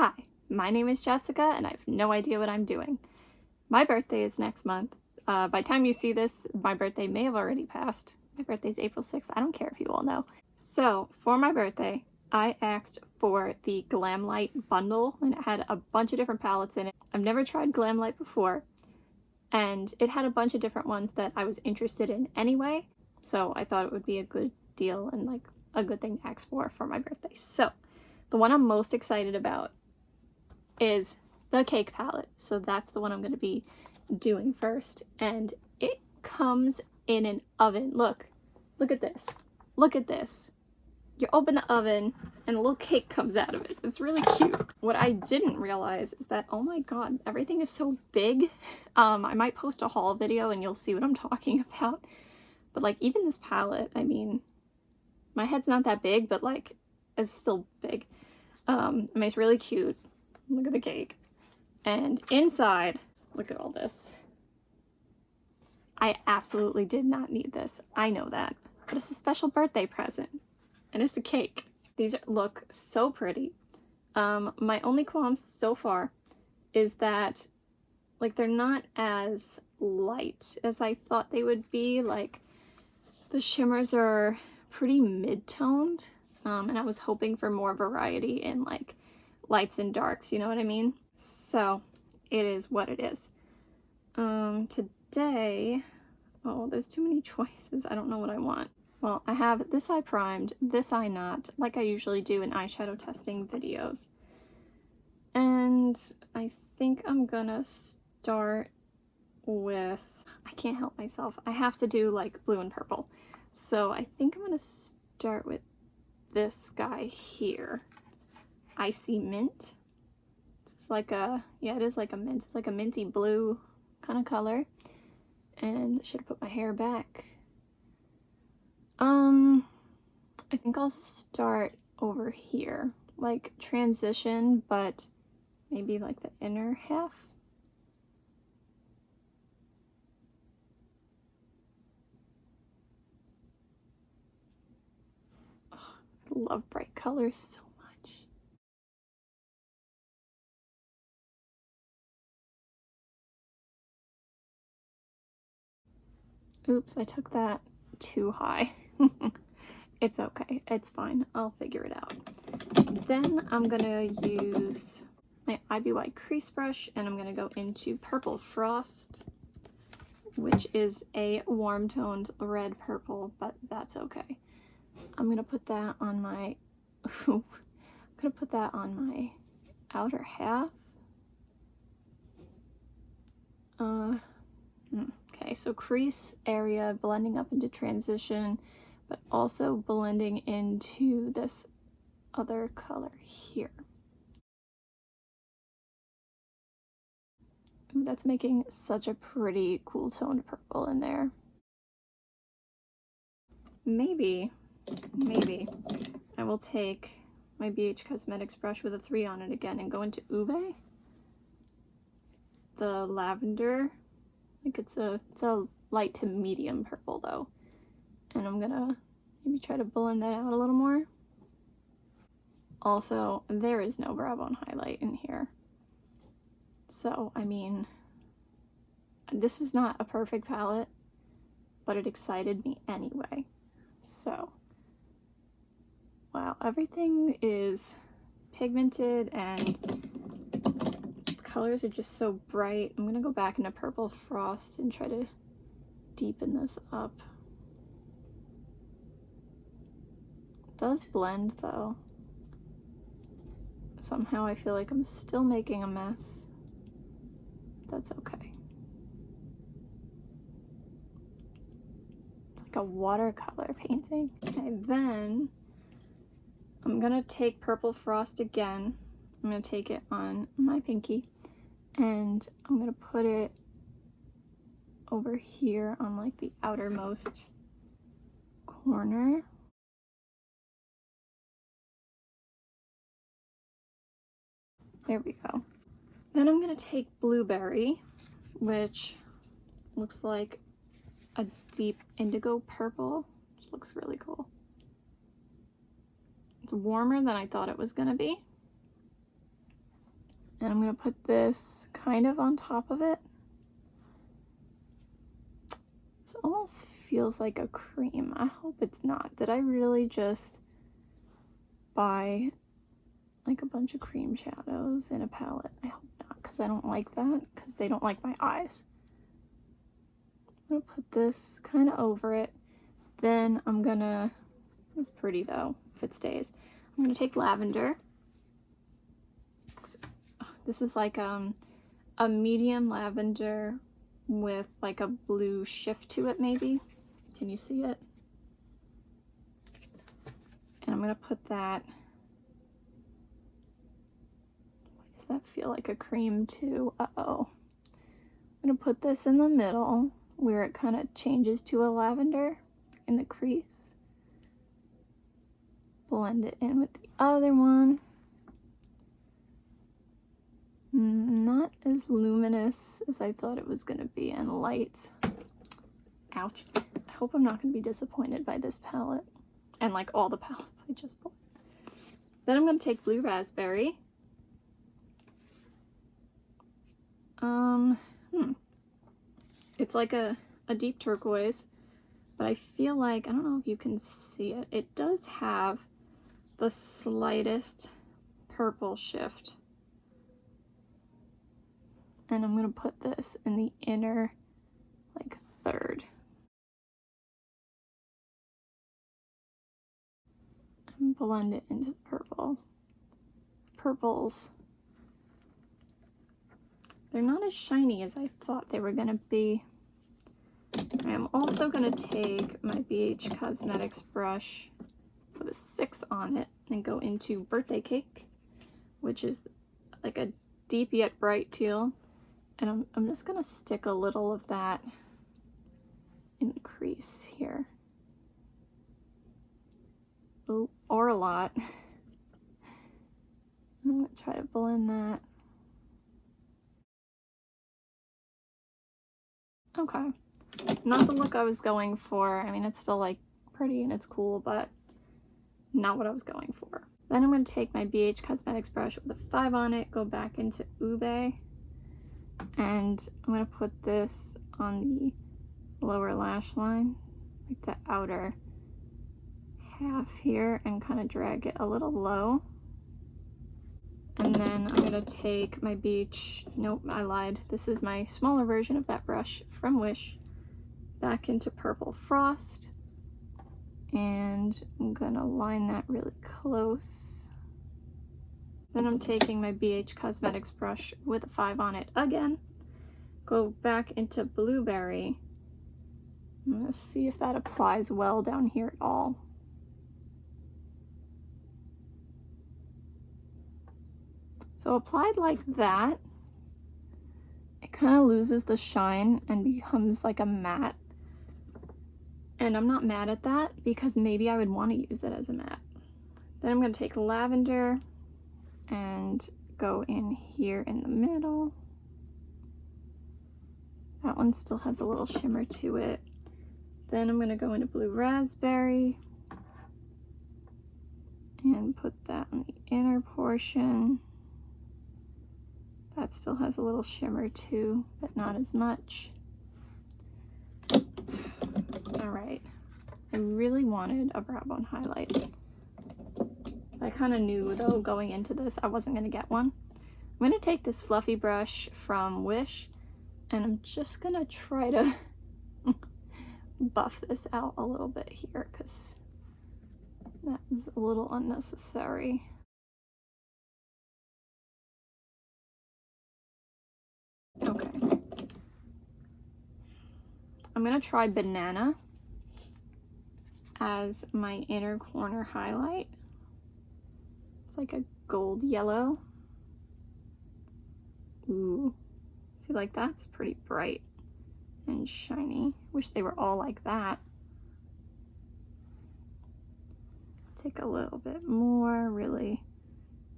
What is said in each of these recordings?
Hi, my name is Jessica and I have no idea what I'm doing. My birthday is next month. By the time you see this, my birthday may have already passed. My birthday's April 6th. I don't care if you all know. So, for my birthday, I asked for the Glamlite bundle and it had a bunch of different palettes in it. I've never tried Glamlite before and it had a bunch of different ones that I was interested in anyway. So I thought it would be a good deal and like a good thing to ask for my birthday. So, the one I'm most excited about is the cake palette. So that's the one I'm going to be doing first. And it comes in an oven. Look at this. Look at this. You open the oven and a little cake comes out of it. It's really cute. What I didn't realize is that, oh my god, everything is so big. I might post a haul video and you'll see what I'm talking about. But like even this palette, I mean, my head's not that big, but like it's still big. I mean, it's really cute. Look at the cake. And inside, look at all this. I absolutely did not need this. I know that. But it's a special birthday present. And it's a cake. These look so pretty. My only qualms so far is that like they're not as light as I thought they would be. Like the shimmers are pretty mid-toned. And I was hoping for more variety in like lights and darks, you know what I mean? So it is what it is. Today, oh, there's too many choices. I don't know what I want. Well, I have this eye primed, this eye not, like I usually do in eyeshadow testing videos. And I think I'm gonna start with, I can't help myself. I have to do like blue and purple. So I think I'm gonna start with this guy here. Icy Mint. It's like a, yeah, it is like a mint. It's like a minty blue kind of color. And I should have put my hair back. I think I'll start over here. Like transition, but maybe like the inner half. Oh, I love bright colors so much. Oops, I took that too high. It's okay, it's fine, I'll figure it out. Then I'm gonna use my IBY crease brush and I'm gonna go into Purple Frost, which is a warm toned red purple, but that's okay. I'm gonna put that on my, I'm gonna put that on my outer half. Okay, so crease area blending up into transition, but also blending into this other color here. Ooh, that's making such a pretty cool toned purple in there. Maybe I will take my BH Cosmetics brush with a 3 on it again and go into Ube. The lavender, like it's a light to medium purple though. And I'm gonna maybe try to blend that out a little more. Also, there is no brow bone highlight in here. So, I mean, this was not a perfect palette, but it excited me anyway. So, wow, everything is pigmented and the colors are just so bright. I'm gonna go back into Purple Frost and try to deepen this up. It does blend though. Somehow I feel like I'm still making a mess. That's okay. It's like a watercolor painting. Okay, then I'm gonna take Purple Frost again. I'm gonna take it on my pinky and I'm gonna put it over here on like the outermost corner. There we go. Then I'm gonna take Blueberry, which looks like a deep indigo purple, which looks really cool. It's warmer than I thought it was gonna be. And I'm going to put this kind of on top of it. This almost feels like a cream. I hope it's not. Did I really just buy like a bunch of cream shadows in a palette? I hope not, because I don't like that, because they don't like my eyes. I'm going to put this kind of over it. Then I'm going to, it's pretty though, if it stays. I'm going to take lavender. This is like a medium lavender with like a blue shift to it maybe. Can you see it? And I'm going to put that. Does that feel like a cream too? Uh-oh. I'm going to put this in the middle where it kind of changes to a lavender in the crease. Blend it in with the other one. Not as luminous as I thought it was going to be, and light. Ouch. I hope I'm not going to be disappointed by this palette and like all the palettes I just bought. Then I'm going to take blue raspberry. It's like a deep turquoise, but I feel like, I don't know if you can see it, it does have the slightest purple shift. And I'm going to put this in the inner, like, third. And blend it into the purple. Purples. They're not as shiny as I thought they were going to be. I am also going to take my BH Cosmetics brush, put a 6 on it, and go into Birthday Cake, which is like a deep yet bright teal. And I'm just going to stick a little of that in the crease here. Oh, or a lot. I'm going to try to blend that. Okay. Not the look I was going for. I mean, it's still like pretty and it's cool, but not what I was going for. Then I'm going to take my BH Cosmetics brush with a 5 on it, go back into Ube, and I'm going to put this on the lower lash line, like the outer half here, and kind of drag it a little low. And then I'm going to take my Beach, nope, I lied. This is my smaller version of that brush from Wish, back into Purple Frost. And I'm going to line that really close. Then I'm taking my BH Cosmetics brush with a 5 on it again. Go back into Blueberry. I'm going to see if that applies well down here at all. So applied like that, it kind of loses the shine and becomes like a matte. And I'm not mad at that because maybe I would want to use it as a matte. Then I'm going to take lavender and go in here in the middle. That one still has a little shimmer to it. Then I'm going to go into blue raspberry and put that on the inner portion. That still has a little shimmer too, but not as much. Alright, I really wanted a brow bone highlight. I kind of knew though going into this I wasn't going to get one. I'm going to take this fluffy brush from Wish and I'm just going to try to buff this out a little bit here because that is a little unnecessary. Okay. I'm going to try Banana as my inner corner highlight. It's like a gold yellow. Ooh. See, like that's pretty bright and shiny. Wish they were all like that. Take a little bit more, really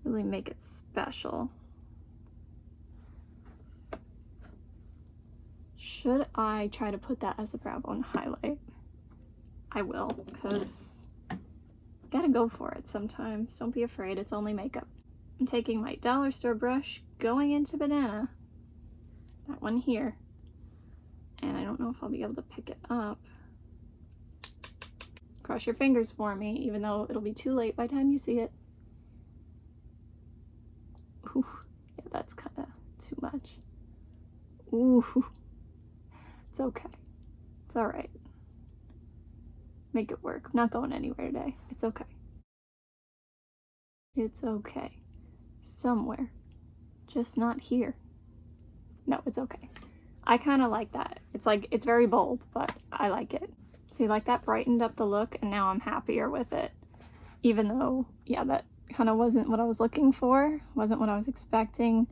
make it special. Should I try to put that as a brow bone highlight? I will, because gotta go for it sometimes. Don't be afraid, it's only makeup. I'm taking my dollar store brush, going into Banana, that one here, and I don't know if I'll be able to pick it up. Cross your fingers for me, even though it'll be too late by the time you see it. Ooh, yeah, that's kind of too much. Ooh, it's okay. It's all right. Make it work. I'm not going anywhere today. It's okay. It's okay. Somewhere. Just not here. No, it's okay. I kind of like that. It's like, it's very bold, but I like it. See, like that brightened up the look, and now I'm happier with it. Even though, yeah, that kind of wasn't what I was looking for. Wasn't what I was expecting.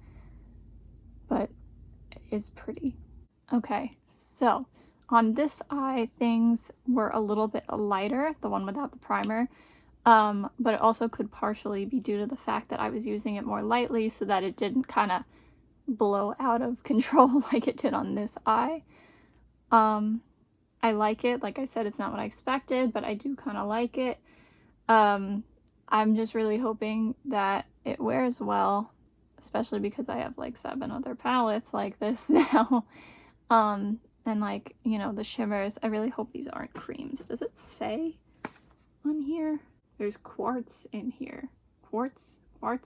But it is pretty. Okay, so on this eye, things were a little bit lighter, the one without the primer. But it also could partially be due to the fact that I was using it more lightly so that it didn't kind of blow out of control like it did on this eye. I like it. Like I said, it's not what I expected, but I do kind of like it. I'm just really hoping that it wears well, especially because I have like 7 other palettes like this now. And like, you know, the shimmers, I really hope these aren't creams. Does it say on here? There's quartz in here. Quartz? I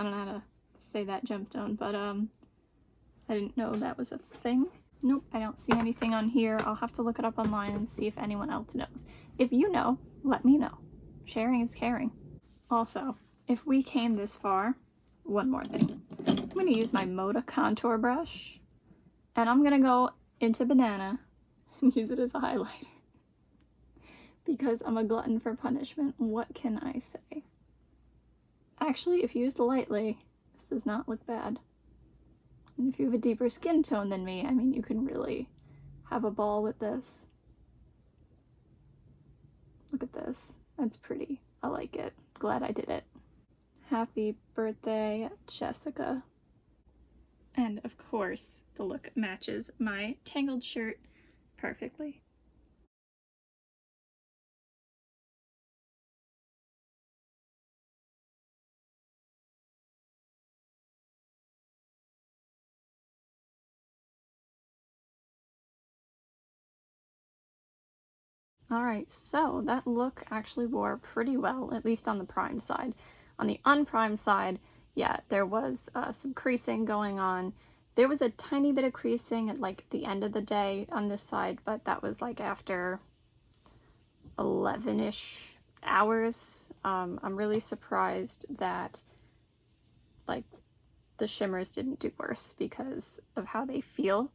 don't know how to say that, gemstone, but I didn't know that was a thing. Nope, I don't see anything on here. I'll have to look it up online and see if anyone else knows. If you know, let me know. Sharing is caring. Also, if we came this far, one more thing. I'm going to use my Moda contour brush, and I'm going to go into Banana and use it as a highlighter. Because I'm a glutton for punishment. What can I say? Actually, if used lightly, this does not look bad. And if you have a deeper skin tone than me, I mean, you can really have a ball with this. Look at this. That's pretty. I like it. Glad I did it. Happy birthday, Jessica. And of course, the look matches my tangled shirt perfectly. Alright, so that look actually wore pretty well, at least on the primed side. On the unprimed side, yeah, there was some creasing going on. There was a tiny bit of creasing at like the end of the day on this side, but that was like after 11-ish hours. I'm really surprised that like the shimmers didn't do worse because of how they feel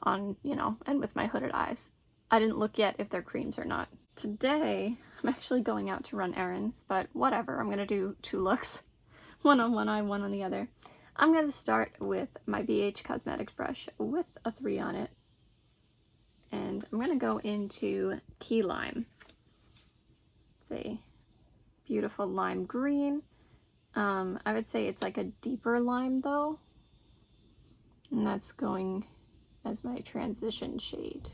on, you know, and with my hooded eyes. I didn't look yet if they're creams or not. Today, I'm actually going out to run errands, but whatever. I'm gonna do 2 looks. One on one eye, one on the other. I'm gonna start with my BH Cosmetics brush with a 3 on it. And I'm gonna go into Key Lime. It's a beautiful lime green. I would say it's like a deeper lime though. And that's going as my transition shade.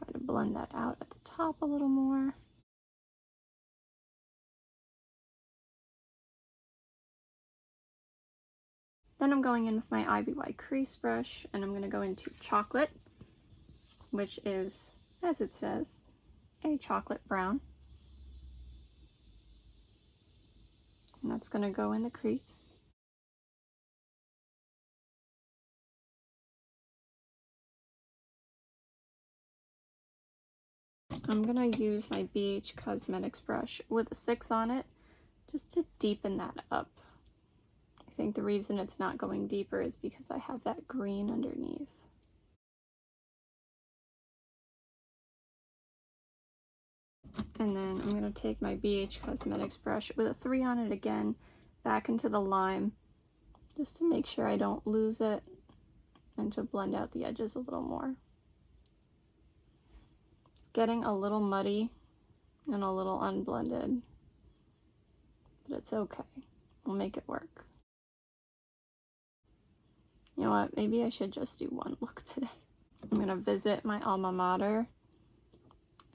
Try to blend that out at the top a little more. Then I'm going in with my IBY crease brush, and I'm going to go into Chocolate, which is, as it says, a chocolate brown. And that's going to go in the crease. I'm going to use my BH Cosmetics brush with a 6 on it, just to deepen that up. I think the reason it's not going deeper is because I have that green underneath. And then I'm going to take my BH Cosmetics brush with a 3 on it again, back into the lime, just to make sure I don't lose it and to blend out the edges a little more. It's getting a little muddy and a little unblended, but it's okay. We'll make it work. You know what? Maybe I should just do 1 look today. I'm going to visit my alma mater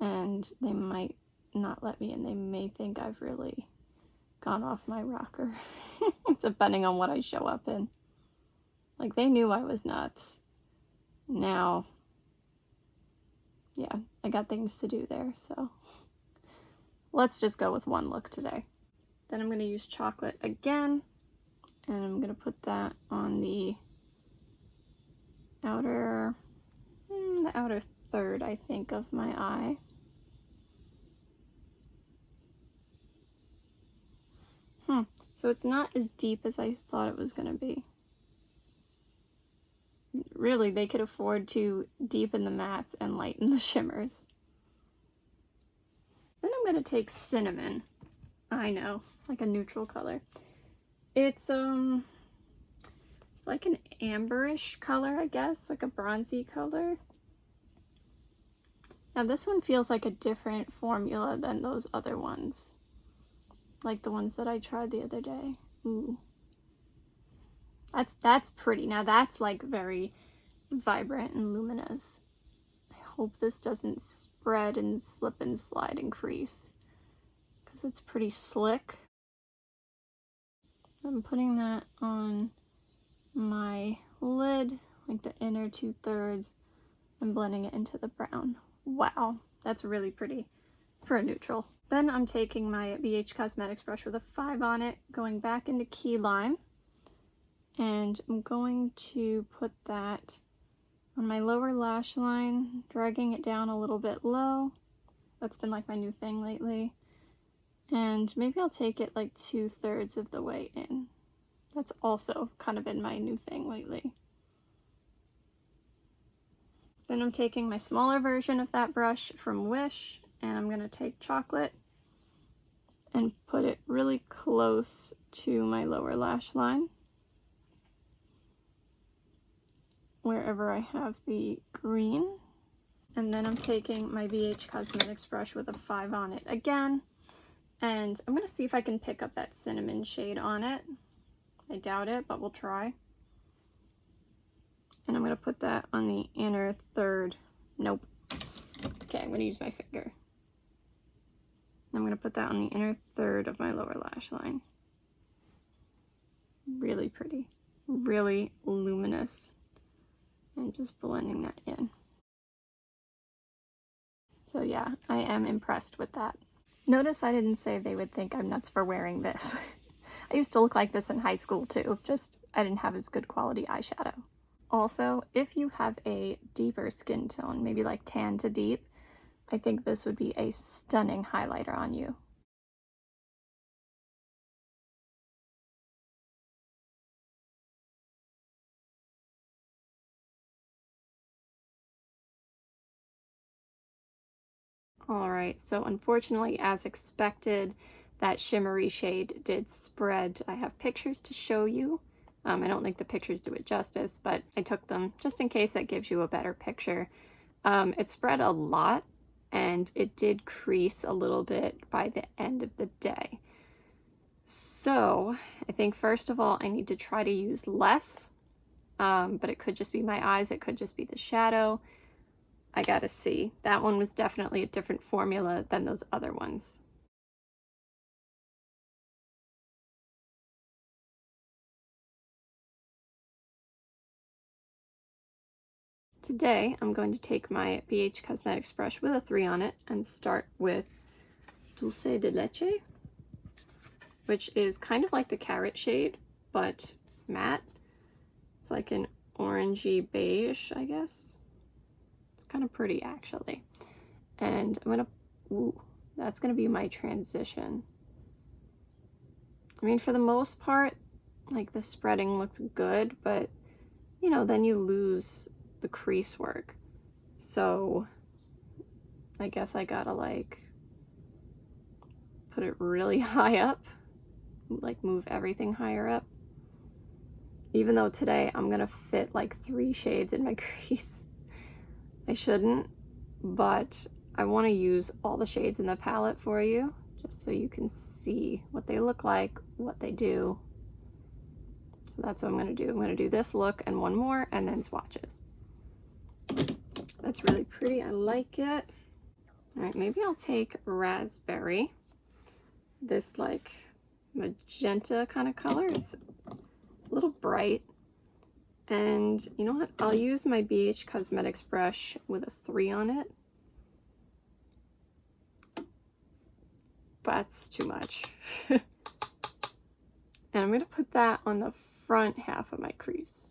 and they might not let me in. They may think I've really gone off my rocker, depending on what I show up in. Like, they knew I was nuts. Now, yeah, I got things to do there, so let's just go with one look today. Then I'm going to use chocolate again, and I'm going to put that on the outer third, I think, of my eye. So it's not as deep as I thought it was going to be. Really, they could afford to deepen the mattes and lighten the shimmers. Then I'm going to take cinnamon. I know, like a neutral color. It's like an amberish color, I guess, like a bronzy color. Now this one feels like a different formula than those other ones, like the ones that I tried the other day. Ooh, that's pretty. Now that's like very vibrant and luminous. I hope this doesn't spread and slip and slide and crease, because it's pretty slick. I'm putting that on my lid, like the inner 2/3, and blending it into the brown. Wow, that's really pretty for a neutral. Then I'm taking my BH Cosmetics brush with a 5 on it, going back into Key Lime, and I'm going to put that on my lower lash line, dragging it down a little bit low. That's been like my new thing lately. And maybe I'll take it like 2/3 of the way in. That's also kind of been my new thing lately. Then I'm taking my smaller version of that brush from Wish, and I'm going to take chocolate and put it really close to my lower lash line, wherever I have the green. And then I'm taking my BH Cosmetics brush with a 5 on it again, and I'm going to see if I can pick up that cinnamon shade on it. I doubt it, but we'll try. And I'm going to put that on the inner third. Nope. Okay, I'm going to use my finger. I'm going to put that on the inner third of my lower lash line. Really pretty. Really luminous. And just blending that in. So yeah, I am impressed with that. Notice I didn't say they would think I'm nuts for wearing this. I used to look like this in high school too, just I didn't have as good quality eyeshadow. Also, if you have a deeper skin tone, maybe like tan to deep, I think this would be a stunning highlighter on you. Alright, so unfortunately, as expected, that shimmery shade did spread. I have pictures to show you. I don't think the pictures do it justice, but I took them just in case that gives you a better picture. It spread a lot, and it did crease a little bit by the end of the day. So I think first of all, I need to try to use less, but it could just be my eyes, it could just be the shadow. I gotta see. That one was definitely a different formula than those other ones. Today, I'm going to take my BH Cosmetics brush with a 3 on it and start with Dulce de Leche, which is kind of like the carrot shade, but matte. It's like an orangey beige, I guess. It's kind of pretty, actually. And I'm gonna, ooh, that's gonna be my transition. I mean, for the most part, like the spreading looks good, but you know, then you lose the crease work. So I guess I gotta like put it really high up, like move everything higher up. Even though today I'm gonna fit like 3 shades in my crease. I shouldn't, but I want to use all the shades in the palette for you, just so you can see what they look like, what they do. So that's what I'm going to do. I'm going to do this look and one more, and then swatches. That's really pretty. I like it. All right, maybe I'll take raspberry, this like magenta kind of color. It's a little bright. And you know what? I'll use my BH Cosmetics brush with a 3 on it. That's too much. And I'm going to put that on the front half of my crease.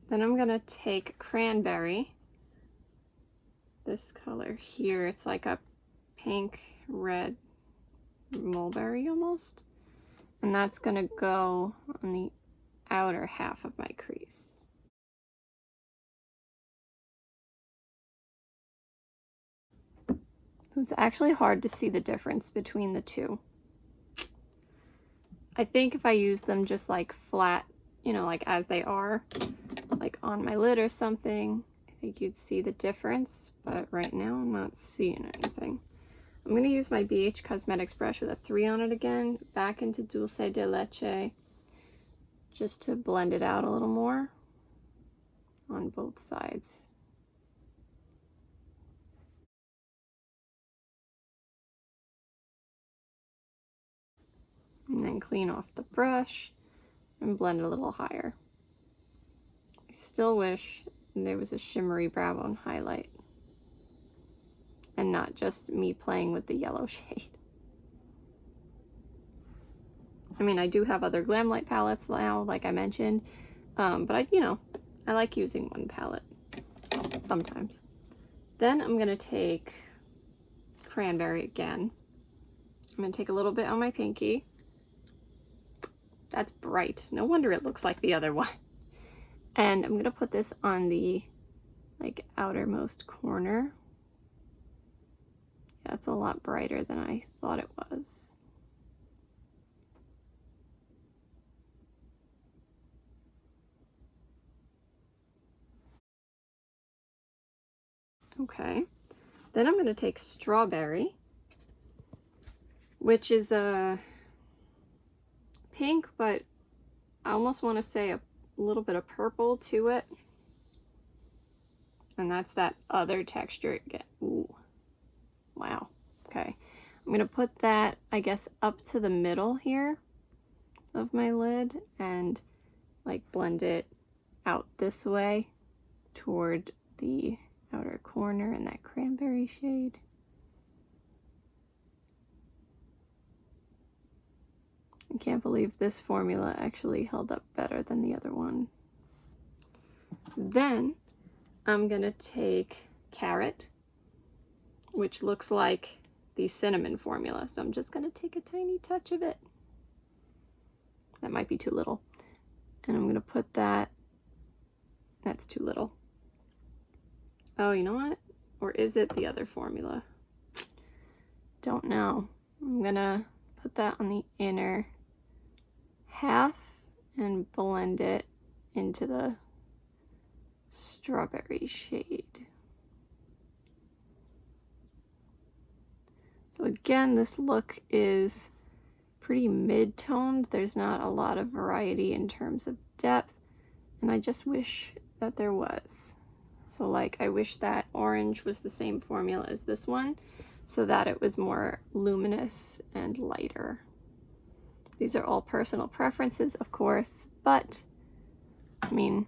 Then I'm going to take Cranberry, this color here. It's like a pink, red mulberry almost. And that's going to go on the outer half of my crease. It's actually hard to see the difference between the two. I think if I use them just like flat, you know, like as they are, like on my lid or something, I think you'd see the difference, but right now I'm not seeing anything. I'm going to use my BH Cosmetics brush with a 3 on it again, back into Dulce de Leche, just to blend it out a little more on both sides. And then clean off the brush and blend a little higher. I still wish there was a shimmery brow bone highlight and not just me playing with the yellow shade. I mean, I do have other Glamlite palettes now, like I mentioned, but I like using one palette sometimes. Then I'm gonna take Cranberry again. I'm gonna take a little bit on my pinky. That's bright. No wonder it looks like the other one. And I'm gonna put this on the like outermost corner. Yeah, it's a lot brighter than I thought it was. Okay, then I'm gonna take Strawberry, which is a pink, but I almost want to say a little bit of purple to it. And that's that other texture again. Ooh, wow. Okay, I'm gonna put that, I guess, up to the middle here of my lid and like blend it out this way toward the outer corner in that cranberry shade. I can't believe this formula actually held up better than the other one. Then I'm gonna take Carrot, which looks like the cinnamon formula, so I'm just gonna take a tiny touch of it. That might be too little. And I'm gonna put that, that's too little. Oh, you know what? Or is it the other formula? Don't know. I'm gonna put that on the inner half and blend it into the strawberry shade. So again, this look is pretty mid-toned. There's not a lot of variety in terms of depth, and I just wish that there was. So like, I wish that orange was the same formula as this one, so that it was more luminous and lighter. These are all personal preferences, of course, but I mean,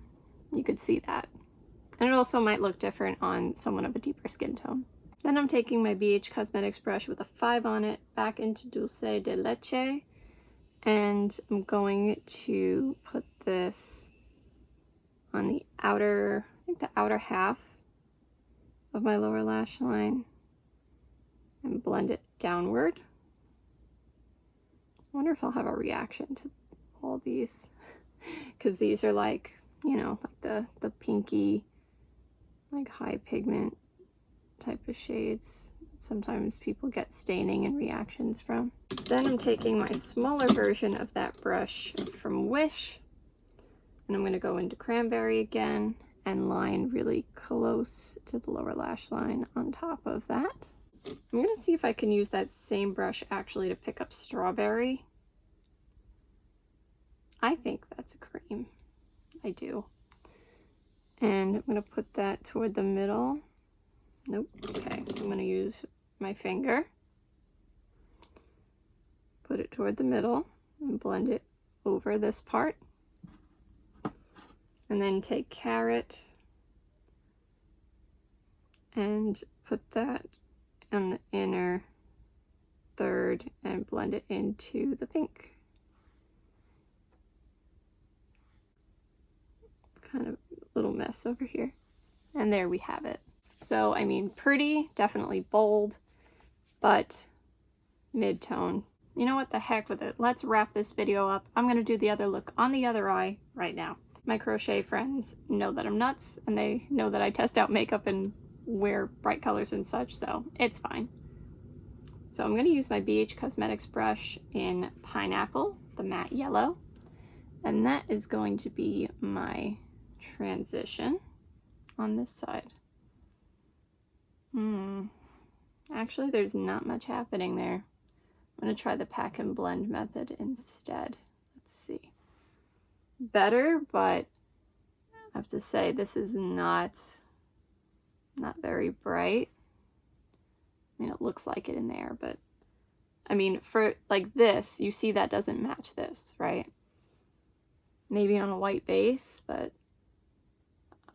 you could see that. And it also might look different on someone of a deeper skin tone. Then I'm taking my BH Cosmetics brush with a 5 on it, back into Dulce de Leche, and I'm going to put this on the outer, I think the outer half of my lower lash line, and blend it downward. I wonder if I'll have a reaction to all these, because these are like, you know, like the pinky, like high pigment type of shades. Sometimes people get staining and reactions from. Then I'm taking my smaller version of that brush from Wish, and I'm going to go into Cranberry again and line really close to the lower lash line on top of that. I'm gonna see if I can use that same brush actually to pick up Strawberry. I think that's a cream. I do. And I'm gonna put that toward the middle. Nope. Okay, so I'm gonna use my finger, put it toward the middle, and blend it over this part. And then take Carrot and put that on the inner third and blend it into the pink. Kind of a little mess over here. And there we have it. So, I mean, pretty, definitely bold, but mid-tone. You know what, the heck with it. Let's wrap this video up. I'm gonna do the other look on the other eye right now. My crochet friends know that I'm nuts, and they know that I test out makeup and wear bright colors and such, so it's fine. So I'm gonna use my BH Cosmetics brush in Pineapple, the matte yellow, and that is going to be my transition on this side. Actually, there's not much happening there. I'm going to try the pack and blend method instead. Let's see. Better, but I have to say this is not very bright. I mean, it looks like it in there, but I mean, for like this, you see that doesn't match this, right? Maybe on a white base, but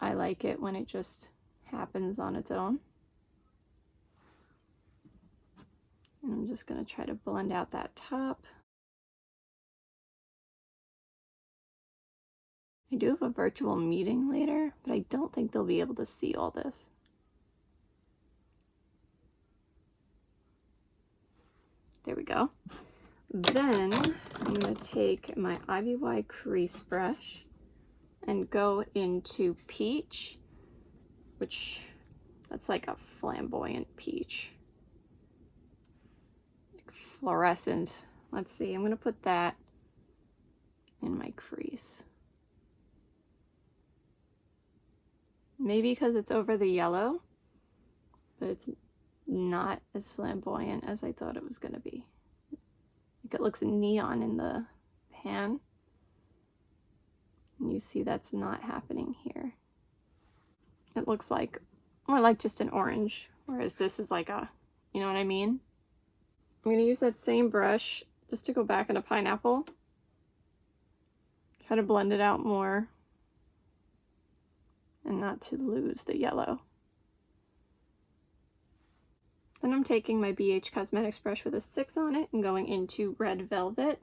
I like it when it just happens on its own. And I'm just going to try to blend out that top. I do have a virtual meeting later, but I don't think they'll be able to see all this. There we go. Then I'm going to take my IBY crease brush and go into Peach, which that's like a flamboyant peach. Fluorescent. Let's see, I'm going to put that in my crease. Maybe because it's over the yellow, but it's not as flamboyant as I thought it was going to be. Like it looks neon in the pan. And you see that's not happening here. It looks like more like just an orange, whereas this is like a, you know what I mean? I'm going to use that same brush just to go back into Pineapple. Try to blend it out more and not to lose the yellow. Then I'm taking my BH Cosmetics brush with a 6 on it and going into Red Velvet,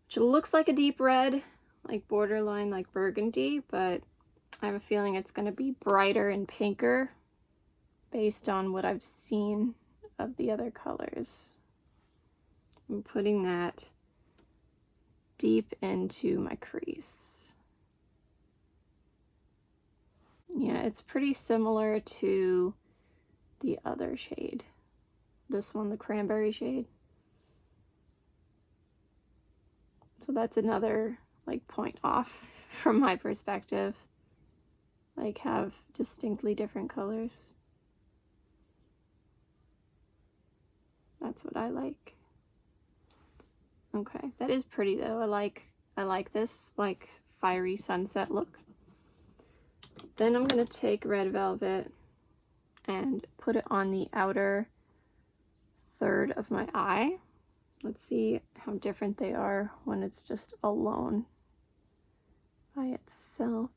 which looks like a deep red, like borderline like burgundy, but I have a feeling it's going to be brighter and pinker based on what I've seen of the other colors. I'm putting that deep into my crease. Yeah, it's pretty similar to the other shade. This one, the cranberry shade. So that's another like point off from my perspective. Like have distinctly different colors. That's what I like. Okay, that is pretty though. I like this like fiery sunset look. Then I'm gonna take Red Velvet and put it on the outer third of my eye. Let's see how different they are when it's just alone by itself.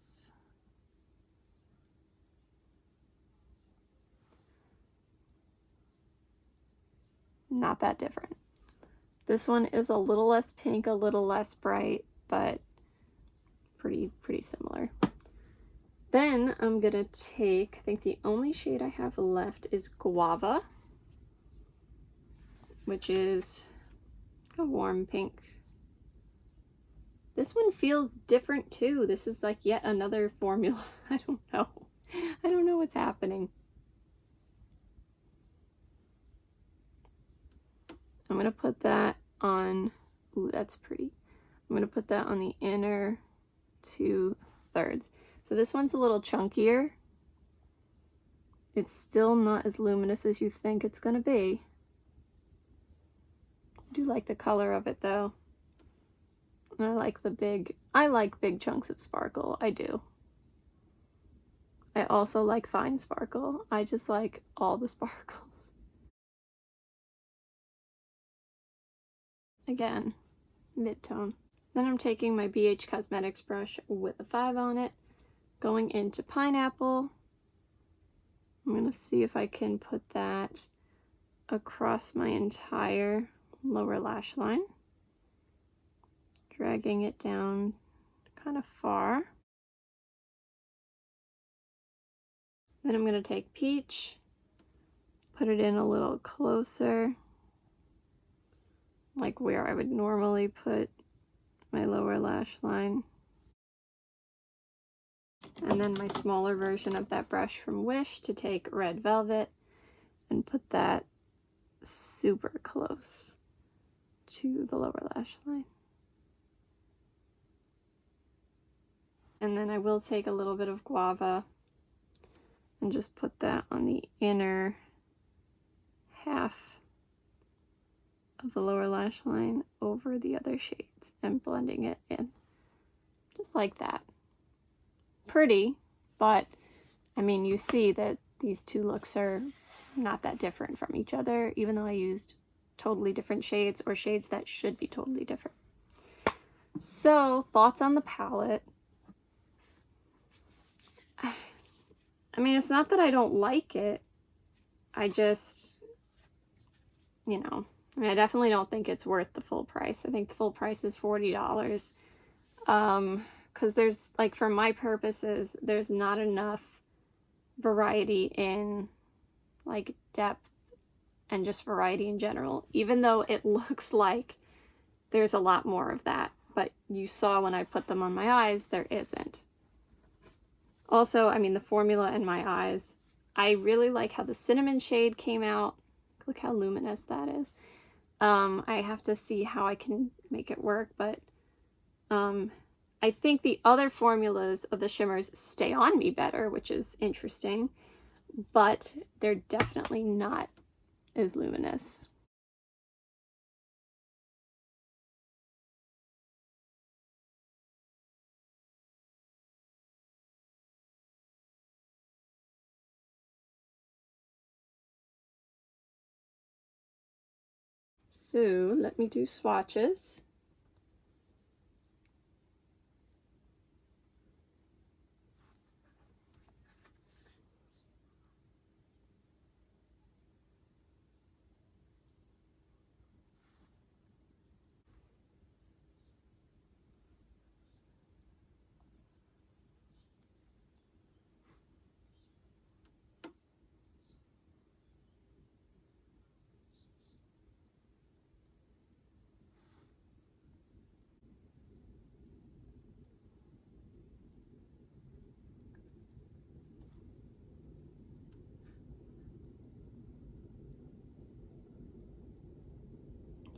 Not that different. This one is a little less pink, a little less bright, but pretty similar. Then I'm gonna take, I think the only shade I have left is Guava, which is a warm pink. This one feels different too. This is like yet another formula. I don't know. I don't know what's happening. I'm going to put that on, ooh, that's pretty. I'm going to put that on the inner 2/3. So this one's a little chunkier It's still not as luminous as you think it's gonna be. I do like the color of it though. And I like big chunks of sparkle, I do. I also like fine sparkle. I just like all the sparkles. Again, mid-tone. Then I'm taking my BH Cosmetics brush with a 5 on it, going into Pineapple. I'm going to see if I can put that across my entire lower lash line, dragging it down kind of far. Then I'm going to take Peach, put it in a little closer, like where I would normally put my lower lash line. And then my smaller version of that brush from Wish to take Red Velvet and put that super close to the lower lash line. And then I will take a little bit of Guava and just put that on the inner half of the lower lash line over the other shades and blending it in. Just like that. Pretty, but I mean, you see that these two looks are not that different from each other, even though I used totally different shades or shades that should be totally different. So, thoughts on the palette. I mean, it's not that I don't like it. I just, you know, I mean, I definitely don't think it's worth the full price. I think the full price is $40. Because there's, like, for my purposes, there's not enough variety in, like, depth and just variety in general. Even though it looks like there's a lot more of that. But you saw when I put them on my eyes, there isn't. Also, I mean, the formula in my eyes, I really like how the cinnamon shade came out. Look how luminous that is. I have to see how I can make it work, but I think the other formulas of the shimmers stay on me better, which is interesting, but they're definitely not as luminous. So let me do swatches.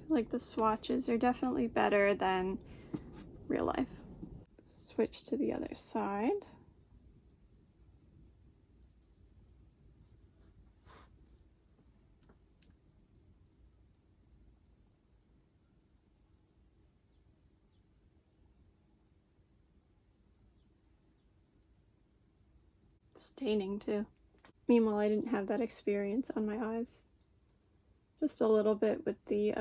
Like the swatches are definitely better than real life. Switch to the other side. Staining too. Meanwhile, I didn't have that experience on my eyes. Just a little bit with the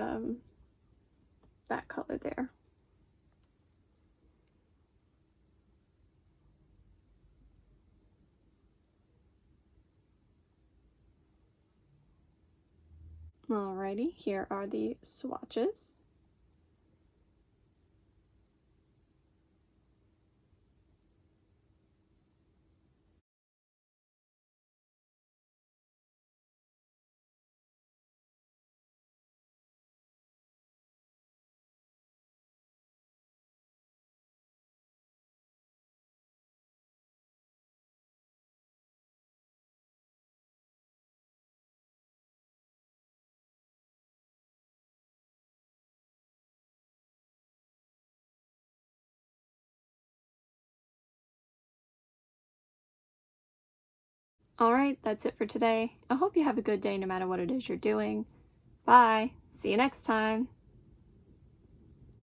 that color there. Alrighty, here are the swatches. Alright, that's it for today. I hope you have a good day no matter what it is you're doing. Bye! See you next time!